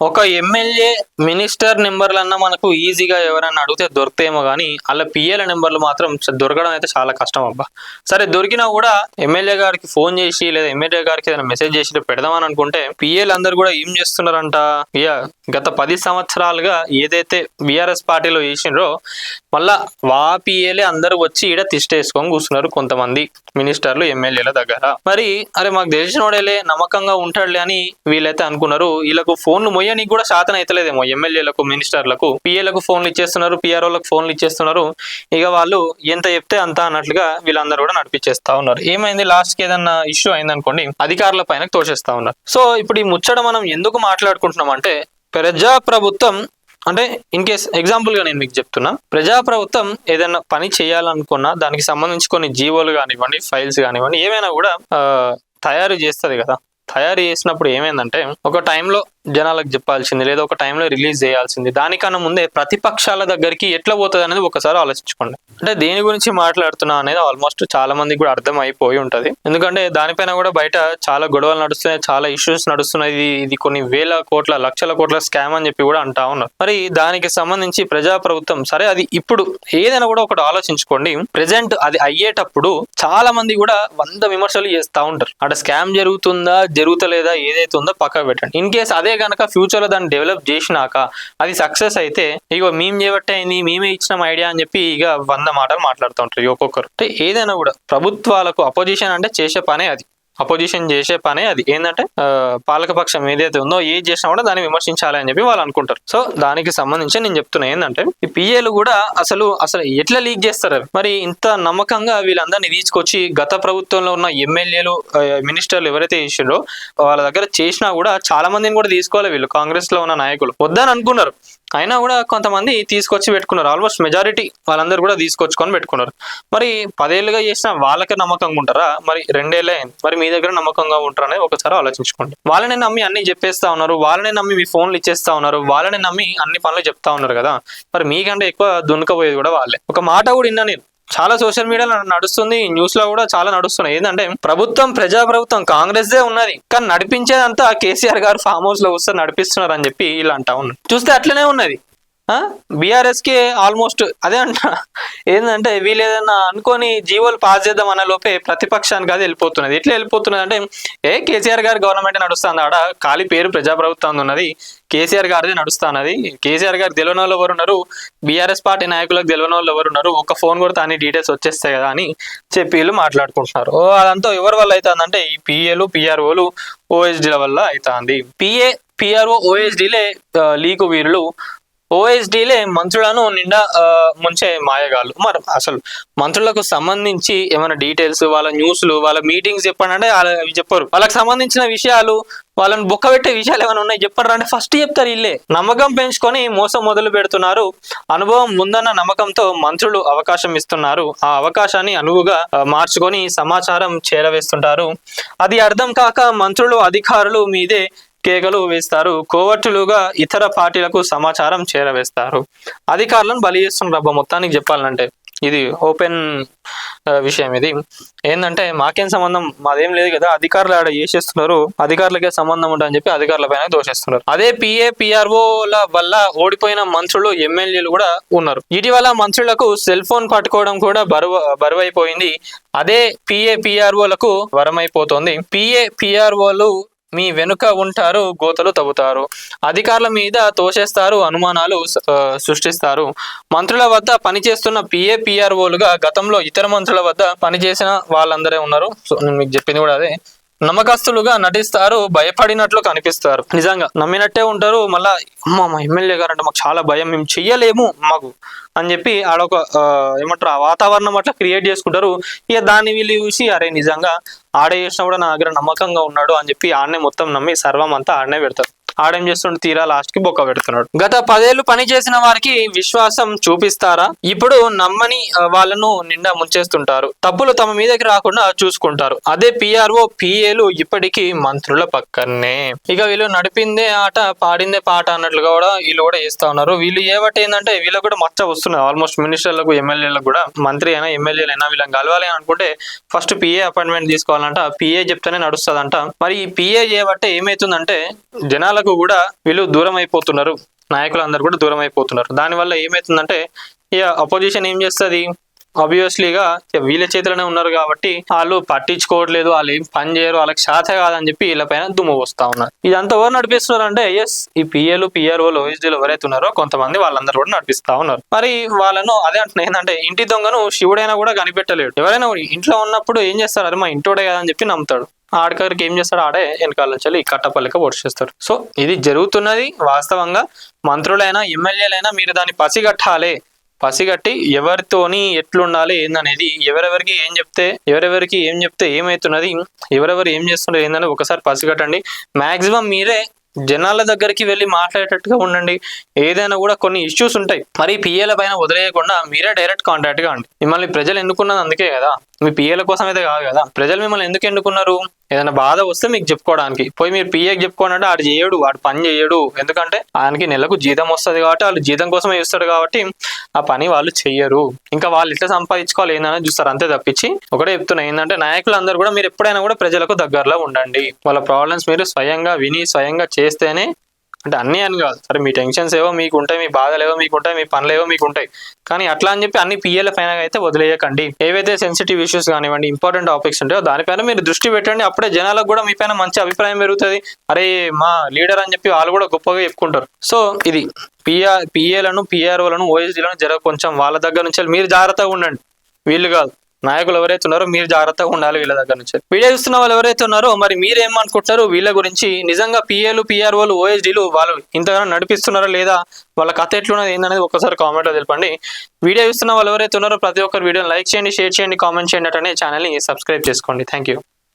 ఒక MLA minister నెంబర్లన్నా మనకు ఈజీగా ఎవరన్నా అడిగితే దొరుకుతాయేమో కానీ అలా పిఏల నెంబర్లు మాత్రం దొరకడం అయితే చాలా కష్టం అబ్బా. సరే దొరికినా కూడా ఎమ్మెల్యే గారికి ఫోన్ చేసి లేదా ఎమ్మెల్యే గారికి ఏదైనా మెసేజ్ చేసి పెడదామని అనుకుంటే పిఏలు అందరు కూడా ఏం చేస్తున్నారంట, గత 10 సంవత్సరాలుగా ఏదైతే బీఆర్ఎస్ పార్టీలో చేసిండ్రో మళ్ళా పిఏలే అందరూ వచ్చి ఈడ తిష్టేసుకొని కూర్చున్నారు కొంతమంది మినిస్టర్లు ఎమ్మెల్యేల దగ్గర. మరి అరే మాకు తెలిసినోడేలే నమ్మకంగా ఉంటాడులే అని వీళ్ళైతే అనుకున్నారు. వీళ్ళకు ఫోన్లు మొయ్యనికి కూడా శాతం అయితలేదేమో ఎమ్మెల్యేలకు మినిస్టర్లకు. పిఏలకు ఫోన్లు ఇచ్చేస్తున్నారు, పిఆర్ఓలకు ఫోన్లు ఇచ్చేస్తున్నారు. ఇక వాళ్ళు ఎంత చెప్తే అంత అన్నట్లుగా వీళ్ళందరూ కూడా నడిపించేస్తా ఉన్నారు. ఏమైంది లాస్ట్ కి ఏదన్నా ఇష్యూ అయిందనుకోండి అధికారుల పైన తోసేస్తా ఉన్నారు. సో ఇప్పుడు ఈ ముచ్చట మనం ఎందుకు మాట్లాడుకుంటున్నాం అంటే ప్రజాప్రభుత్వం అంటే ఇన్ కేస్ ఎగ్జాంపుల్ గా నేను మీకు చెప్తున్నా, ప్రజాప్రభుత్వం ఏదైనా పని చేయాలనుకున్నా దానికి సంబంధించి కొన్ని జీవోలు కానివ్వండి, ఫైల్స్ కానివ్వండి ఏమైనా కూడా తయారు చేస్తుంది కదా. తయారు చేసినప్పుడు ఏమైందంటే ఒక టైంలో జనాలకు చెప్పాల్సింది లేదా ఒక టైంలో రిలీజ్ చేయాల్సింది, దానికన్నా ముందే ప్రతిపక్షాల దగ్గరికి ఎట్లా పోతుంది అనేది ఒకసారి ఆలోచించుకోండి. అంటే దేని గురించి మాట్లాడుతున్నా అనేది ఆల్మోస్ట్ చాలా మందికి కూడా అర్థం అయిపోయి ఉంటది. ఎందుకంటే దానిపైన కూడా బయట చాలా గొడవలు నడుస్తున్నాయి, చాలా ఇష్యూస్ నడుస్తున్నాయి. ఇది కొన్ని వేల కోట్ల లక్షల కోట్ల స్కామ్ అని చెప్పి కూడా అంటా ఉన్నారు. మరి దానికి సంబంధించి ప్రజాప్రభుత్వం సరే అది ఇప్పుడు ఏదైనా కూడా ఒకటి ఆలోచించుకోండి. ప్రెసెంట్ అది అయ్యేటప్పుడు చాలా మంది కూడా 100 విమర్శలు చేస్తూ ఉంటారు. అక్కడ స్కామ్ జరుగుతుందా జరుగుతలేదా ఏదైతే ఉందో పక్కకు పెట్టండి. ఇన్ కేస్ అదే కనుక ఫ్యూచర్ లో దాన్ని డెవలప్ చేసినాక అది సక్సెస్ అయితే ఇక మేము చేయబట్టయింది మేమే ఇచ్చిన ఐడియా అని చెప్పి ఇక 100 మాటలు మాట్లాడుతూ ఉంటారు ఒక్కొక్కరు. అంటే ఏదైనా కూడా ప్రభుత్వాలకు అపోజిషన్ అంటే చేసే పనే అది, అపోజిషన్ చేసే పనే అది. ఏంటంటే పాలకపక్షం ఏదైతే ఉందో ఏది చేసినా కూడా దాన్ని విమర్శించాలి అని చెప్పి వాళ్ళు అనుకుంటారు. సో దానికి సంబంధించి నేను చెప్తున్నా ఏంటంటే ఈ పిఏలు కూడా అసలు ఎట్లా లీక్ చేస్తారు మరి ఇంత నమ్మకంగా వీళ్ళందరినీ తీసుకొచ్చి గత ప్రభుత్వంలో ఉన్న ఎమ్మెల్యేలు మినిస్టర్లు ఎవరైతే చేసిండ్రో వాళ్ళ దగ్గర చేసినా కూడా చాలా మందిని కూడా తీసుకోవాలి వీళ్ళు. కాంగ్రెస్ లో ఉన్న నాయకులు వద్దని అనుకున్నారు, అయినా కూడా కొంతమంది తీసుకొచ్చి పెట్టుకున్నారు. ఆల్మోస్ట్ మెజారిటీ వాళ్ళందరూ కూడా తీసుకొచ్చుకొని పెట్టుకున్నారు. మరి 10 ఏళ్ళుగా చేసిన వాళ్ళకి నమ్మకంగా ఉంటారా, మరి 2 ఏళ్ళే అయింది, మరి మీ దగ్గర నమ్మకంగా ఉంటారా అనేది ఒకసారి ఆలోచించుకోండి. వాళ్ళని నమ్మి అన్ని చెప్పేస్తా ఉన్నారు, వాళ్ళని నమ్మి మీ ఫోన్లు ఇచ్చేస్తా ఉన్నారు, వాళ్ళని నమ్మి అన్ని పనులు చెప్తా ఉన్నారు కదా. మరి మీకంటే ఎక్కువ దున్నుకపోయేది కూడా వాళ్ళే. ఒక మాట కూడా విన్నా నేను, చాలా సోషల్ మీడియాలో నడుస్తుంది, న్యూస్ లో కూడా చాలా నడుస్తున్నాయి. ఏంటంటే ప్రజాప్రభుత్వం కాంగ్రెస్ దే ఉన్నది కానీ నడిపించేదంతా కేసీఆర్ గారు ఫామ్ హౌస్ లో వస్తే నడిపిస్తున్నారు అని చెప్పి ఇలా అంటా ఉన్నారు. చూస్తే అట్లనే ఉన్నది. బీఆర్ఎస్ కి ఆల్మోస్ట్ అదే అంట. ఏంటంటే వీళ్ళు ఏదైనా అనుకొని జీవోలు పాస్ చేద్దాం అన్న లోపే ప్రతిపక్షానికి అది వెళ్ళిపోతున్నది. ఎట్లా వెళ్ళిపోతున్నది అంటే కేసీఆర్ గారి గవర్నమెంట్ నడుస్తుంది, ఆడ ఖాళీ పేరు ప్రజాప్రభుత్వం ఉన్నది, కేసీఆర్ గారిది నడుస్తున్నది. కేసీఆర్ గారికి తెలియని వాళ్ళు ఎవరు ఉన్నారు, బీఆర్ఎస్ పార్టీ నాయకులకు తెలియని వాళ్ళు ఎవరు ఉన్నారు, ఒక ఫోన్ కొడితే అన్ని డీటెయిల్స్ వచ్చేస్తాయి కదా అని చెప్పి వీళ్ళు మాట్లాడుకుంటున్నారు. అదంతా ఎవరి వల్ల అవుతుందంటే ఈ పిఏలు పిఆర్ఓలు ఓఎస్డీల వల్ల అవుతుంది. పిఆర్ఓ ఓఎస్డీలే లీకు వీరులు, ఓఎస్డీలే మంత్రులను నిండా ముంచే మాయగాళ్ళు. మరి అసలు మంత్రులకు సంబంధించి ఏమైనా డీటెయిల్స్, వాళ్ళ న్యూస్లు, వాళ్ళ మీటింగ్స్ చెప్పండి అంటే అవి చెప్పరు. వాళ్ళకి సంబంధించిన విషయాలు, వాళ్ళని బొక్క పెట్టే విషయాలు ఏమైనా ఉన్నాయి చెప్పండి అంటే ఫస్ట్ చెప్తారు వీళ్ళే. నమ్మకం పెంచుకొని మోసం మొదలు పెడుతున్నారు. అనుభవం ముందన్న నమ్మకంతో మంత్రులు అవకాశం ఇస్తున్నారు. ఆ అవకాశాన్ని అనువుగా మార్చుకొని సమాచారం చేరవేస్తుంటారు. అది అర్థం కాక మంత్రులు అధికారులు మీదే కేకలు వేస్తారు. కోవర్టులుగా ఇతర పార్టీలకు సమాచారం చేరవేస్తారు. అధికారులను బలి చేస్తున్నారు. మొత్తానికి చెప్పాలంటే ఇది ఓపెన్ విషయం. ఇది ఏంటంటే మాకేం సంబంధం, మాదేం లేదు కదా, అధికారులు ఆడ చేసేస్తున్నారు, అధికారులకే సంబంధం ఉంటుందని చెప్పి అధికారుల పైన దోషిస్తున్నారు. అదే పిఆర్ఓల వల్ల ఓడిపోయిన మంత్రులు ఎమ్మెల్యేలు కూడా ఉన్నారు. ఇటీవల మంత్రులకు సెల్ ఫోన్ పట్టుకోవడం కూడా బరువైపోయింది. అదే పిఆర్ఓలకు వరమైపోతుంది. పిఆర్ఓలు మీ వెనుక ఉంటారు, గోతలు తవ్వుతారు, అధికారుల మీద తోసేస్తారు, అనుమానాలు సృష్టిస్తారు. మంత్రుల వద్ద పనిచేస్తున్న పిఆర్ఓలుగా గతంలో ఇతర మంత్రుల వద్ద పనిచేసిన వాళ్ళందరే ఉన్నారు. సో నేను మీకు చెప్పింది కూడా అదే. నమ్మకస్తులుగా నటిస్తారు, భయపడినట్లు కనిపిస్తారు, నిజంగా నమ్మినట్టే ఉంటారు. మళ్ళా మా ఎమ్మెల్యే గారు అంటే మాకు చాలా భయం, మేము చెయ్యలేము మాకు అని చెప్పి ఆడొక ఏమంటారు ఆ వాతావరణం అట్లా క్రియేట్ చేసుకుంటారు. ఇక దాన్ని వీళ్ళు చూసి అరే నిజంగా ఆడే చేసినా కూడా నా దగ్గర నమ్మకంగా ఉన్నాడు అని చెప్పి ఆడనే మొత్తం నమ్మి సర్వం అంతా ఆడనే పెడతారు. ఆడేం చేస్తుండే తీరా లాస్ట్ కి బొక్క పెడుతున్నాడు. గత 10 ఏళ్ళు పని చేసిన వారికి విశ్వాసం చూపిస్తారా, ఇప్పుడు నమ్మని వాళ్ళను నిండా ముంచేస్తుంటారు. తప్పులు తమ మీదకి రాకుండా చూసుకుంటారు. అదే పిఏలు ఇప్పటికీ మంత్రుల పక్కనే. ఇక వీళ్ళు నడిపిందే ఆట పాడిందే పాట అన్నట్లుగా కూడా వీళ్ళు కూడా చేస్తా ఉన్నారు. వీళ్ళు ఏవటి ఏంటంటే వీళ్ళకి కూడా మచ్చ వస్తున్నారు. ఆల్మోస్ట్ మినిస్టర్లకు ఎమ్మెల్యేలకు కూడా, మంత్రి అయినా ఎమ్మెల్యేలైనా వీళ్ళని కలవాలి అనుకుంటే ఫస్ట్ పిఏ అపాయింట్మెంట్ తీసుకోవాలంట. పిఏ చెప్తేనే నడుస్తుందంట. మరి ఈ పిఏ చేయబట్టే ఏమైతుందంటే జనాలకు జనాలకు కూడా వీళ్ళు దూరం అయిపోతున్నారు, నాయకులందరూ కూడా దూరం అయిపోతున్నారు. దానివల్ల ఏమవుతుందంటే ఇక అపోజిషన్ ఏం చేస్తుంది, ఆబ్వియస్లీగా వీళ్ళ చేతిలోనే ఉన్నారు కాబట్టి వాళ్ళు పట్టించుకోవట్లేదు, వాళ్ళు ఏం పని చేయరు, వాళ్ళకి శాత కాదని చెప్పి వీళ్ళ పైన దుమ్ము వస్తా ఉన్నారు. ఇదంతా ఎవరు నడిపిస్తున్నారు అంటే ఎస్ ఈ పిఏలు పిఆర్ఓలు ఓఎస్డీలు ఎవరైతే ఉన్నారో కొంతమంది వాళ్ళందరూ కూడా నడిపిస్తా ఉన్నారు. మరి వాళ్ళను అదే అంటున్నా ఏంటంటే ఇంటి దొంగను శివుడైనా కూడా కనిపెట్టలేడు. ఎవరైనా ఇంట్లో ఉన్నప్పుడు ఏం చేస్తారు, అరే మా ఇంటోడే కదా అని చెప్పి నమ్ముతాడు. ఆడకరికి ఏం చేస్తాడు, ఆడే వెనకాల నుంచి ఈ కట్టపల్లిక పొడిచేస్తారు. సో ఇది జరుగుతున్నది వాస్తవంగా. మంత్రులైనా ఎమ్మెల్యేలైనా మీరు దాన్ని పసిగట్టి ఎవరితోని ఎట్లుండాలి ఏందనేది, ఎవరెవరికి ఏం చెప్తే ఏమవుతున్నది, ఎవరెవరు ఏం చేస్తున్నారు ఏందని ఒకసారి పసిగట్టండి. మాక్సిమం మీరే జనాల దగ్గరికి వెళ్ళి మాట్లాడేటట్టుగా ఉండండి. ఏదైనా కూడా కొన్ని ఇష్యూస్ ఉంటాయి, మరి పిఏల పైన వదిలేయకుండా మీరే డైరెక్ట్ కాంటాక్ట్ కాండి. మిమ్మల్ని ప్రజలు ఎన్నుకున్నది అందుకే కదా, మీ పిఏల కోసం అయితే కాదు కదా. ప్రజలు మిమ్మల్ని ఎందుకు ఎన్నుకున్నారు, ఏదైనా బాధ వస్తే మీకు చెప్పుకోవడానికి. పోయి మీరు పిఏకి చెప్పుకోనంటే ఆడు చేయడు, వాడు పని చేయడు. ఎందుకంటే ఆయనకి నెలకు జీతం వస్తుంది కాబట్టి, వాళ్ళు జీతం కోసమే చూస్తాడు కాబట్టి ఆ పని వాళ్ళు చెయ్యరు. ఇంకా వాళ్ళు ఇట్లా సంపాదించుకోవాలి ఏందని చూస్తారు, అంతే తప్పించి. ఒకటే చెప్తున్నా ఏంటంటే నాయకులందరూ కూడా మీరు ఎప్పుడైనా కూడా ప్రజలకు దగ్గరలో ఉండండి. వాళ్ళ ప్రాబ్లమ్స్ మీరు స్వయంగా విని స్వయంగా చేస్తేనే, అంటే అన్నీ అని కాదు, సరే మీ టెన్షన్స్ ఏవో మీకు ఉంటాయి, మీ బాధలు ఏవో మీకు ఉంటాయి, మీ పనులు ఏవో మీకు ఉంటాయి, కానీ అట్లా అని చెప్పి అన్ని పిఏల పైన అయితే వదిలేయకండి. ఏవైతే సెన్సిటివ్ ఇష్యూస్ కానివ్వండి, ఇంపార్టెంట్ టాపిక్స్ ఉంటాయో దానిపైన మీరు దృష్టి పెట్టండి. అప్పుడే జనాలకు కూడా మీ పైన మంచి అభిప్రాయం పెరుగుతుంది. అరే మా లీడర్ అని చెప్పి వాళ్ళు కూడా గొప్పగా చెప్పుకుంటారు. సో ఇది పిఏలను పిఆర్ఓలను ఓఎస్డీలను జర కొంచెం వాళ్ళ దగ్గర నుంచి మీరు జాగ్రత్తగా ఉండండి. వీళ్ళు కాదు, నాయకులు ఎవరైతే ఉన్నారో మీరు జాగ్రత్తగా ఉండాలి వీళ్ళ దగ్గర నుంచి. వీడియో చూస్తున్న వాళ్ళు ఎవరైతే ఉన్నారో మరి మీరేమనుకుంటారు వీళ్ళ గురించి? నిజంగా పిఏలు పిఆర్ఓలు ఓఎస్డీలు వాళ్ళు ఇంతగానో నడిపిస్తున్నారా లేదా, వాళ్ళ కథ ఎట్లున్నది ఏందనేది ఒకసారి కామెంట్లో తెలపండి. వీడియో చూస్తున్న వాళ్ళు ఎవరైతే ఉన్నారో ప్రతి ఒక్కరు వీడియోని లైక్ చేయండి, షేర్ చేయండి, కామెంట్ చేయండి, అనే ఛానల్ని సబ్స్క్రైబ్ చేసుకోండి. Thank you.